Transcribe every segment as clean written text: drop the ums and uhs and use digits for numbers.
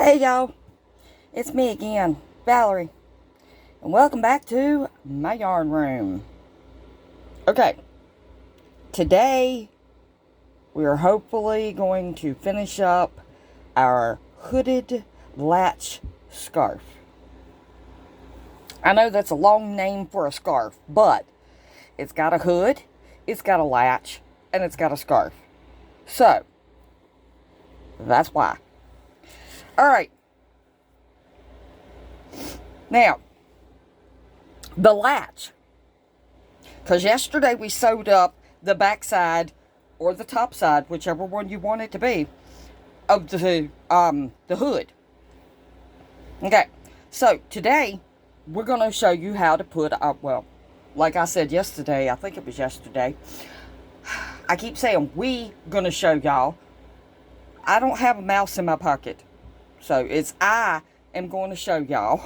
Hey y'all, it's me again, Valerie, and welcome back to my yarn room. Okay, today we are hopefully going to finish up our hooded latch scarf. I know that's a long name for a scarf, but it's got a hood, it's got a latch, and it's got a scarf. So, that's why. Alright. Now, the latch. Because yesterday we sewed up the back side or the top side, whichever one you want it to be, of the hood. Okay, so today we're going to show you how to put up, well, like I said yesterday, I think it was yesterday. I keep saying we going to show y'all. I don't have a mouse in my pocket. So it's I am going to show y'all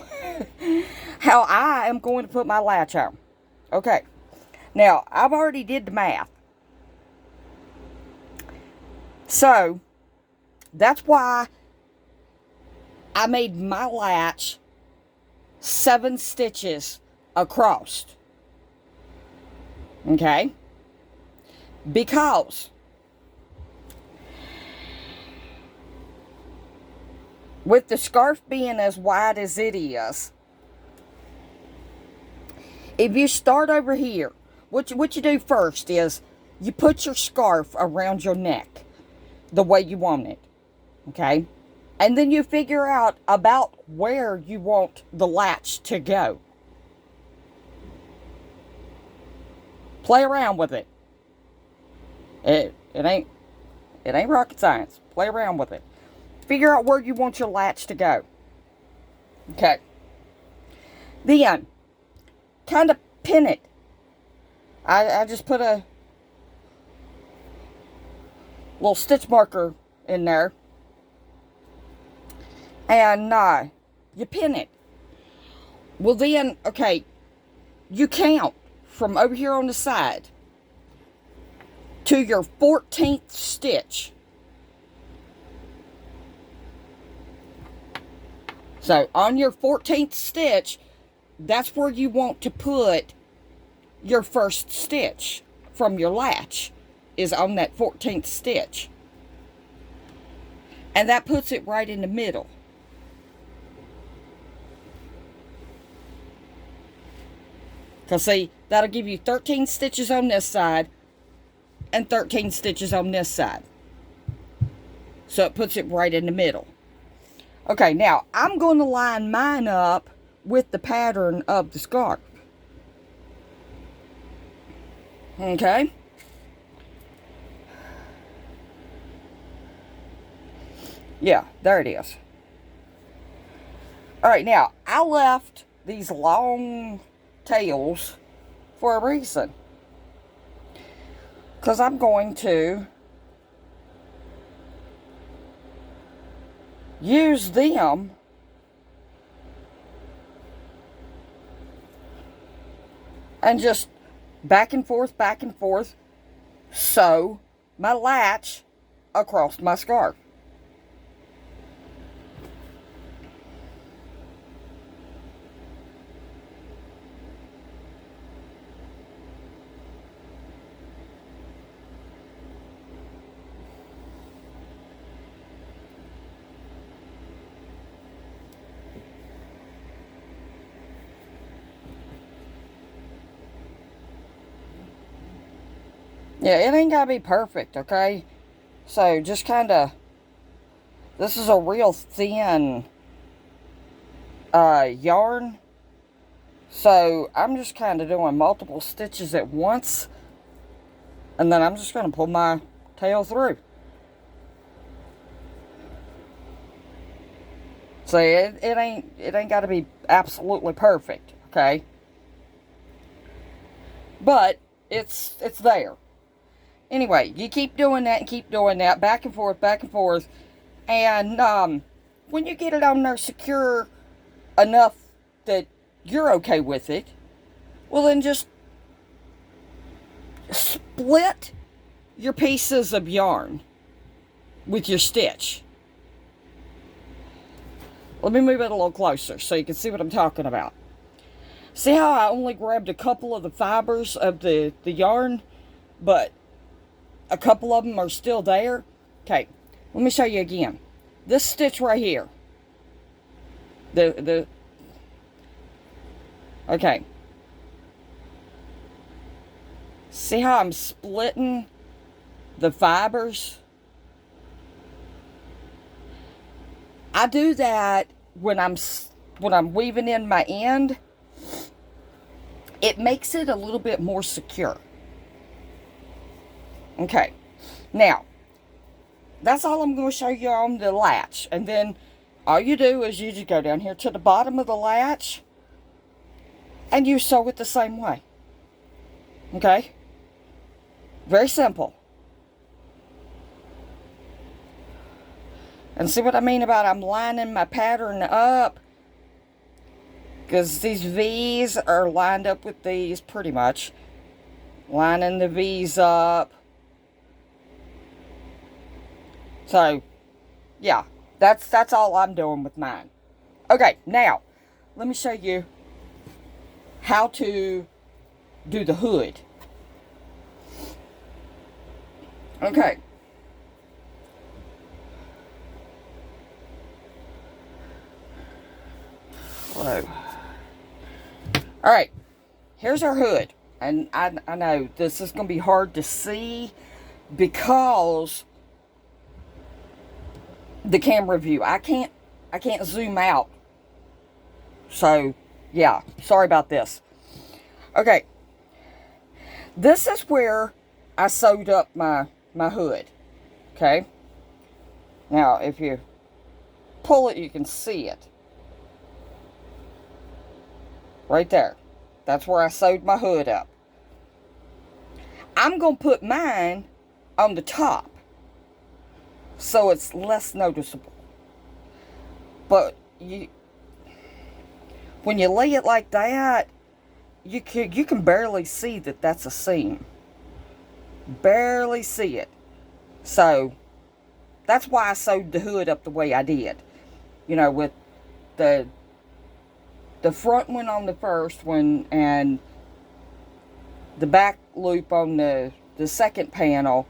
how I am going to put my latch on. Okay. Now, I've already did the math. So, that's why I made my latch 7 stitches across. Okay? Because with the scarf being as wide as it is, if you start over here, what you do first is you put your scarf around your neck the way you want it, okay? And then you figure out about where you want the latch to go. Play around with it. It ain't rocket science. Play around with it. Figure out where you want your latch to go. Okay. Then, kind of pin it. I just put a little stitch marker in there. And you pin it. Well then, okay, you count from over here on the side to your 14th stitch. So, on your 14th stitch, that's where you want to put your first stitch from your latch, is on that 14th stitch. And that puts it right in the middle. Because, see, that'll give you 13 stitches on this side and 13 stitches on this side. So, it puts it right in the middle. Okay, now, I'm going to line mine up with the pattern of the scarf. Okay? Yeah, there it is. Alright, now, I left these long tails for a reason. Because I'm going to use them and just back and forth, sew my latch across my scarf. Yeah, it ain't gotta be perfect, okay? So, just kind of, this is a real thin yarn. So, I'm just kind of doing multiple stitches at once. And then I'm just going to pull my tail through. So, it ain't got to be absolutely perfect, okay? But, it's there. Anyway, you keep doing that and keep doing that, back and forth, and when you get it on there secure enough that you're okay with it, well then just split your pieces of yarn with your stitch. Let me move it a little closer so you can see what I'm talking about. See how I only grabbed a couple of the fibers of the yarn, but a couple of them are still there? Okay, let me show you again. This stitch right here. Okay. See how I'm splitting the fibers? I do that when I'm weaving in my end. It makes it a little bit more secure. Okay. Now, that's all I'm going to show you on the latch. And then all you do is you just go down here to the bottom of the latch and you sew it the same way. Okay? Very simple. And see what I mean about I'm lining my pattern up? Because these V's are lined up with these pretty much. Lining the V's up. So, yeah. That's all I'm doing with mine. Okay, now, let me show you how to do the hood. Okay. Whoa. Alright, here's our hood. And I know this is going to be hard to see because the camera view. I can't zoom out. So, yeah, sorry about this. Okay. This is where I sewed up my hood. Okay? Now, if you pull it, you can see it. Right there. That's where I sewed my hood up. I'm going to put mine on the top so it's less noticeable. But when you lay it like that, you can barely see that that's a seam. Barely see it. So that's why I sewed the hood up the way I did. You know, with the front one on the first one and the back loop on the second panel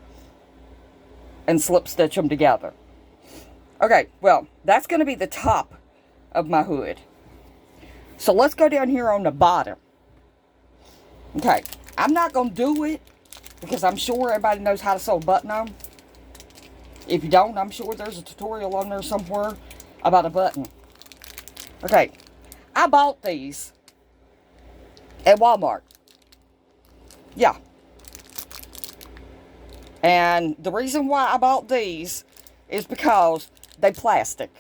and slip stitch them together. Okay, well, that's going to be the top of my hood. So let's go down here on the bottom. Okay, I'm not going to do it because I'm sure everybody knows how to sew a button on. If you don't, I'm sure there's a tutorial on there somewhere about a button. Okay, I bought these at Walmart. Yeah. And the reason why I bought these is because they plastic.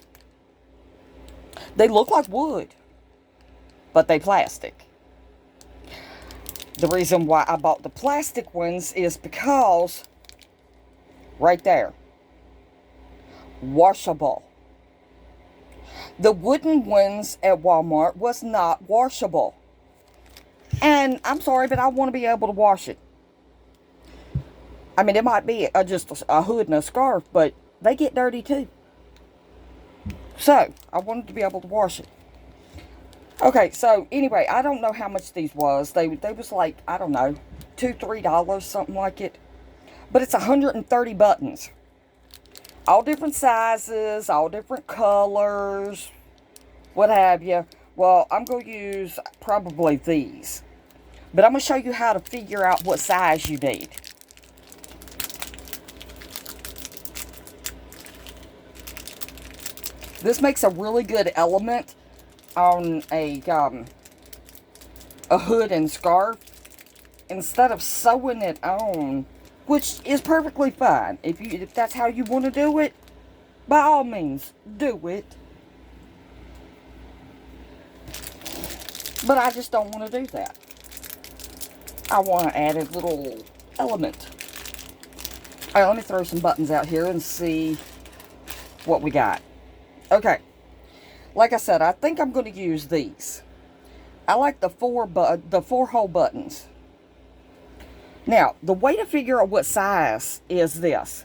They look like wood, but they plastic. The reason why I bought the plastic ones is because right there, washable. The wooden ones at Walmart was not washable. And I'm sorry, but I want to be able to wash it. I mean, it might be just a hood and a scarf, but they get dirty too. So, I wanted to be able to wash it. Okay, so anyway, I don't know how much these was. They was like, I don't know, $2, $3, something like it. But it's 130 buttons. All different sizes, all different colors, what have you. Well, I'm going to use probably these. But I'm going to show you how to figure out what size you need. This makes a really good element on a hood and scarf. Instead of sewing it on, which is perfectly fine. If that's how you want to do it, by all means, do it. But I just don't want to do that. I want to add a little element. Alright, let me throw some buttons out here and see what we got. Okay. Like I said, I think I'm going to use these. I like the four hole buttons. Now, the way to figure out what size is this.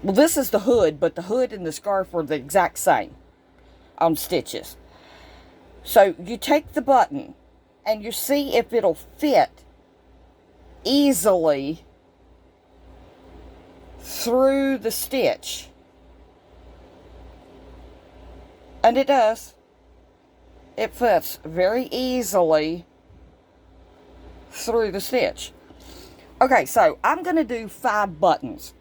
Well, this is the hood, but the hood and the scarf are the exact same on stitches. So you take the button and you see if it'll fit easily through the stitch. And it does. It fits very easily through the stitch. Okay, so I'm going to do 5 buttons.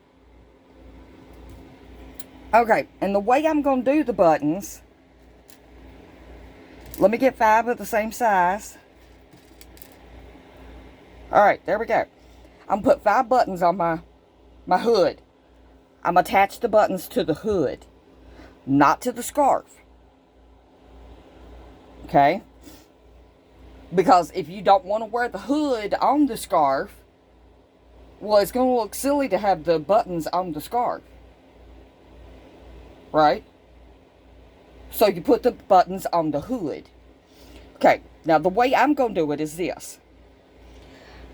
Okay, and the way I'm going to do the buttons, let me get 5 of the same size. Alright, there we go. I'm going to put 5 buttons on my hood. I'm going to attach the buttons to the hood, not to the scarf. Okay? Because if you don't want to wear the hood on the scarf, well, it's going to look silly to have the buttons on the scarf. Right? So you put the buttons on the hood. Okay, now the way I'm going to do it is this.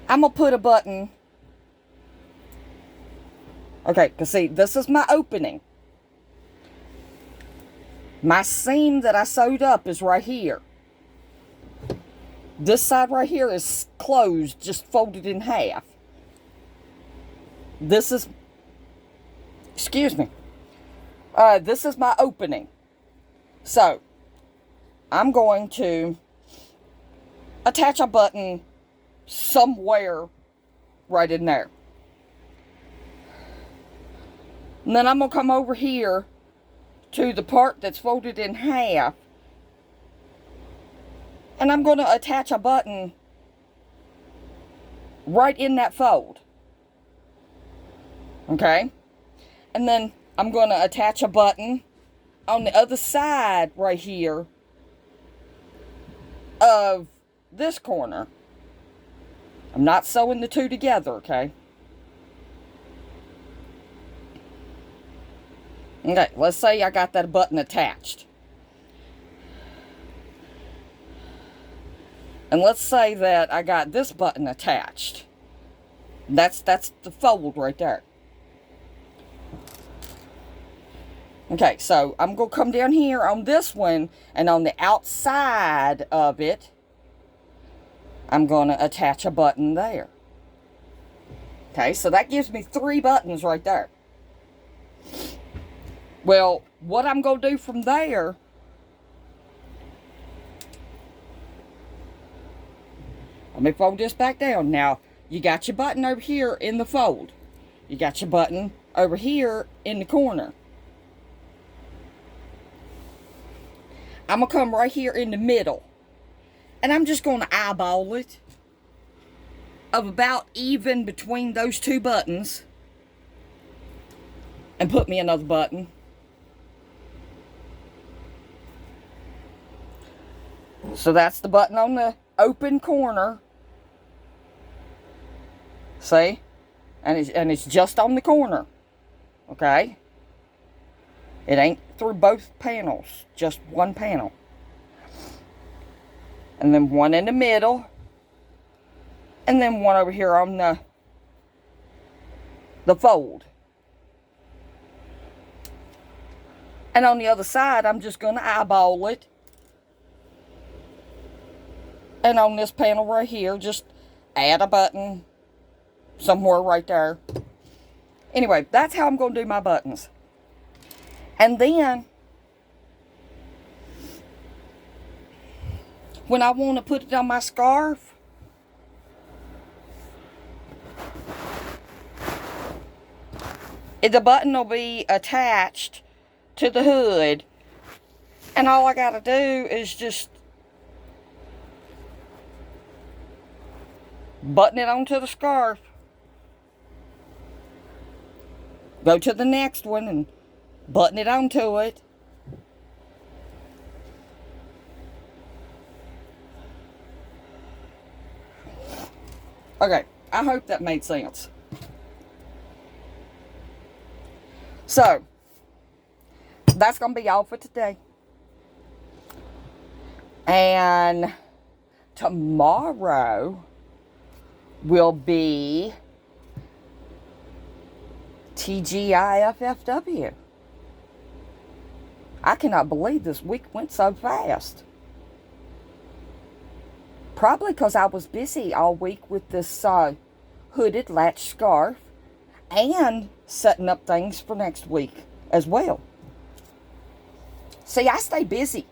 I'm going to put a button. Okay, because see, this is my opening. My seam that I sewed up is right here. This side right here is closed, just folded in half. This is, excuse me. This is my opening. So, I'm going to attach a button somewhere right in there. And then I'm going to come over here to the part that's folded in half. And I'm going to attach a button right in that fold. Okay? And then I'm going to attach a button on the other side right here of this corner. I'm not sewing the two together, okay? Okay, let's say I got that button attached. And let's say that I got this button attached. That's the fold right there. Okay, so I'm going to come down here on this one, and on the outside of it, I'm going to attach a button there. Okay, so that gives me 3 buttons right there. Well, what I'm going to do from there, let me fold this back down. Now, you got your button over here in the fold. You got your button over here in the corner. I'm going to come right here in the middle. And I'm just going to eyeball it of about even between those 2 buttons. And put me another button. So that's the button on the open corner. See? And it's just on the corner. Okay? It ain't through both panels, just one panel. And then one in the middle. And then one over here on the fold. And on the other side, I'm just going to eyeball it. And on this panel right here, just add a button somewhere right there. Anyway, that's how I'm going to do my buttons. And then, when I want to put it on my scarf, the button will be attached to the hood. And all I got to do is just button it onto the scarf. Go to the next one and button it onto it. Okay, I hope that made sense. So, that's going to be all for today. And tomorrow will be TGIFFW. I cannot believe this week went so fast. Probably because I was busy all week with this hooded latch scarf and setting up things for next week as well. See, I stay busy.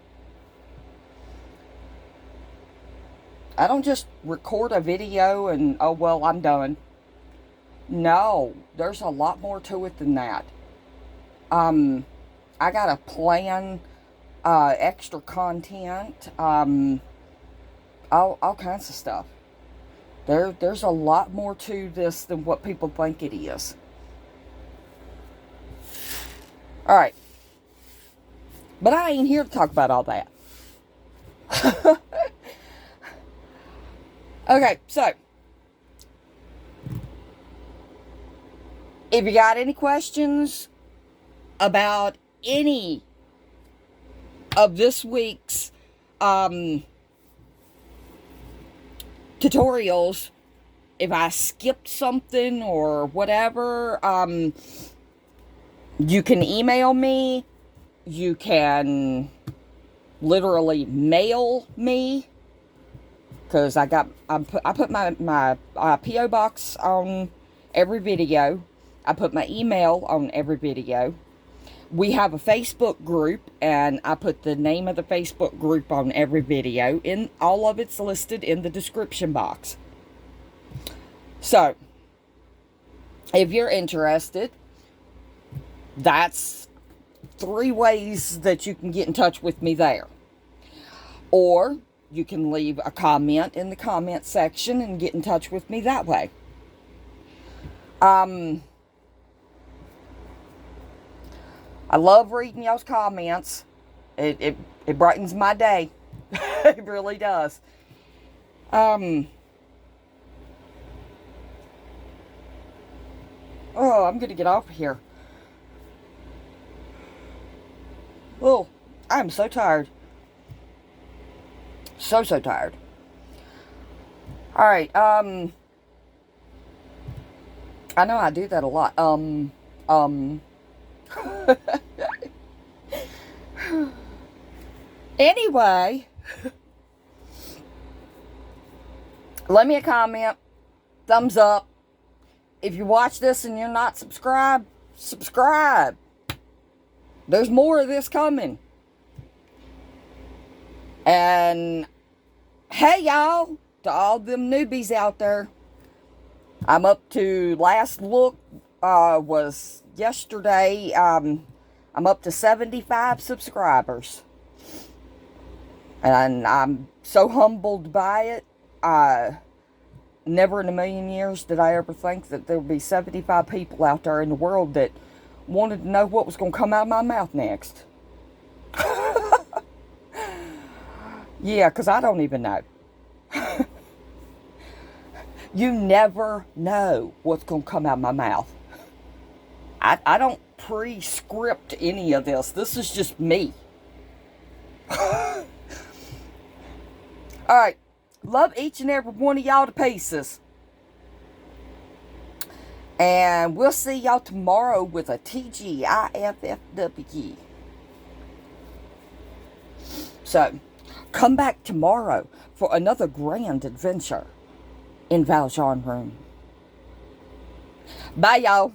I don't just record a video and, oh, well, I'm done. No, there's a lot more to it than that. I got to plan extra content, all kinds of stuff. There's a lot more to this than what people think it is. All right. But I ain't here to talk about all that. Okay, so if you got any questions about any of this week's tutorials, if I skipped something or whatever, you can email me. You can literally mail me, because I put my P.O. box on every video. I put my email on every video. We have a Facebook group, and I put the name of the Facebook group on every video. All of it's listed in the description box. So, if you're interested, that's 3 ways that you can get in touch with me there. Or you can leave a comment in the comment section and get in touch with me that way. I love reading y'all's comments. It brightens my day. It really does. Oh, I'm going to get off of here. Oh, I'm so tired. So tired. Alright, I know I do that a lot. Anyway, let me a comment, thumbs up. If you watch this and you're not subscribed, subscribe. There's more of this coming. And hey, y'all, to all them newbies out there, I'm up to, last look was yesterday, I'm up to 75 subscribers. And I'm so humbled by it. Never in a million years did I ever think that there would be 75 people out there in the world that wanted to know what was going to come out of my mouth next. Yeah, because I don't even know. You never know what's going to come out of my mouth. I don't pre-script any of this. This is just me. Alright. Love each and every one of y'all to pieces. And we'll see y'all tomorrow with a TGIFFW. So, come back tomorrow for another grand adventure in Valsyarnroom. Bye, y'all.